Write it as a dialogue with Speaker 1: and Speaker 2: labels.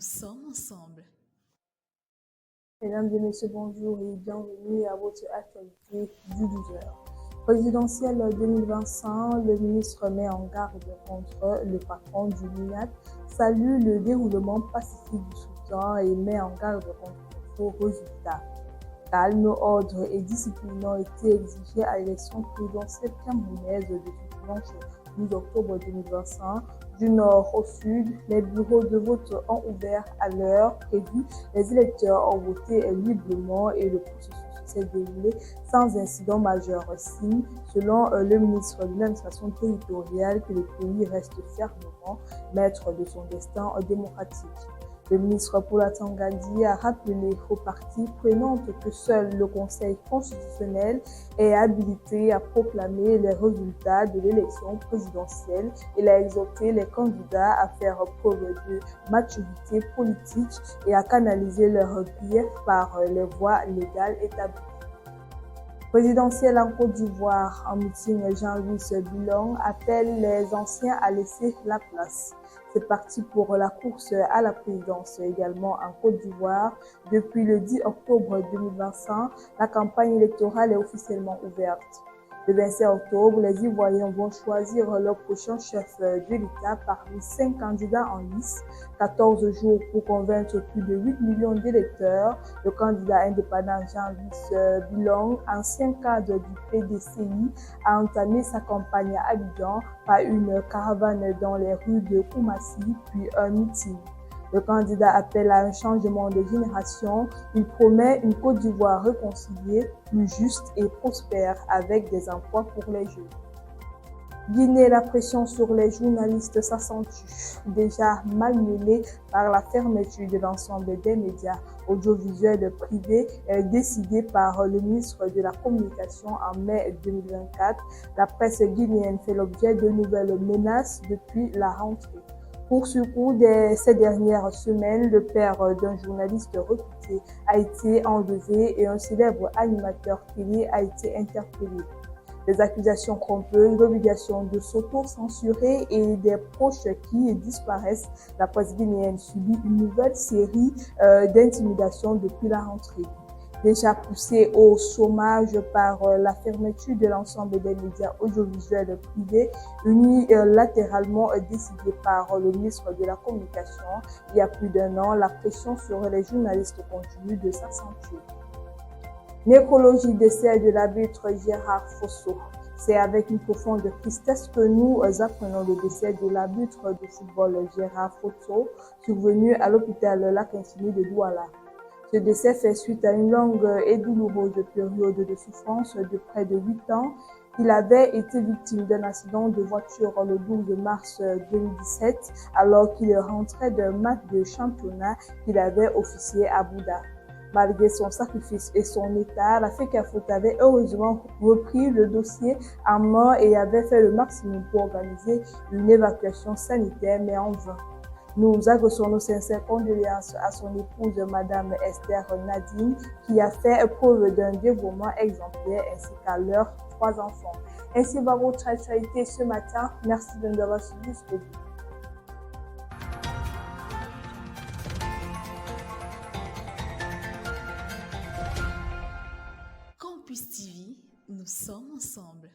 Speaker 1: sommes ensemble.
Speaker 2: Mesdames et messieurs, bonjour et bienvenue à votre actualité du 12h. Présidentielle 2025, le ministre met en garde contre le patron du MINAT, salue le déroulement pacifique du scrutin et met en garde contre de faux résultats. Calme, ordre et discipline ont été exigés à l'élection présidentielle camerounaise de dimanche 12 octobre 2025. Du nord au sud, les bureaux de vote ont ouvert à l'heure prévue. Les électeurs ont voté librement et le processus s'est déroulé sans incident majeur. Signe, selon le ministre de l'administration territoriale, que le pays reste fermement maître de son destin démocratique. Le ministre Paula Tangadi a rappelé aux parties prenantes que seul le Conseil constitutionnel est habilité à proclamer les résultats de l'élection présidentielle. Il a exhorté les candidats à faire preuve de maturité politique et à canaliser leurs griefs par les voies légales établies. Présidentielle en Côte d'Ivoire, en meeting, Jean-Louis Bilong appelle les anciens à laisser la place. C'est parti pour la course à la présidence également en Côte d'Ivoire. Depuis le 10 octobre 2025, la campagne électorale est officiellement ouverte. Le 25 octobre, les Ivoiriens vont choisir leur prochain chef de l'État parmi 5 candidats en lice. 14 jours pour convaincre plus de 8 millions d'électeurs. Le candidat indépendant Jean-Louis Bilong, ancien cadre du PDCI, a entamé sa campagne à Abidjan par une caravane dans les rues de Koumassi, puis un meeting. Le candidat appelle à un changement de génération. Il promet une Côte d'Ivoire réconciliée, plus juste et prospère, avec des emplois pour les jeunes. Guinée, la pression sur les journalistes s'accentue. Déjà malmenés par la fermeture de l'ensemble des médias audiovisuels privés décidée par le ministre de la Communication en mai 2024, la presse guinéenne fait l'objet de nouvelles menaces depuis la rentrée. Pour ce coup, ces dernières semaines, le père d'un journaliste réputé a été enlevé et un célèbre animateur télé a été interpellé. Des accusations trompeuses, l'obligation de s'auto-censurer et des proches qui disparaissent. La presse guinéenne subit une nouvelle série d'intimidations depuis la rentrée. Déjà poussée au chômage par la fermeture de l'ensemble des médias audiovisuels privés, unilatéralement décidée par le ministre de la Communication il y a plus d'un an, la pression sur les journalistes continue de s'accentuer. Nécrologie décès de l'arbitre Gérard Fosso. C'est avec une profonde tristesse que nous apprenons le décès de l'arbitre de football Gérard Fosso, survenu à l'hôpital Lac-Infini de Douala. Ce décès fait suite à une longue et douloureuse période de souffrance de près de 8 ans. Il avait été victime d'un accident de voiture le 12 mars 2017 alors qu'il rentrait d'un match de championnat qu'il avait officié à Bouddha. Malgré son sacrifice et son état, la FECAFOOT avait heureusement repris le dossier en main et avait fait le maximum pour organiser une évacuation sanitaire, mais en vain. Nous adressons nos sincères condoléances à son épouse, Madame Esther Nadine, qui a fait preuve d'un dévouement exemplaire, ainsi qu'à leurs 3 enfants. Ainsi va votre actualité ce matin. Merci de nous avoir suivis jusqu'au bout.
Speaker 1: Campus TV, nous sommes ensemble.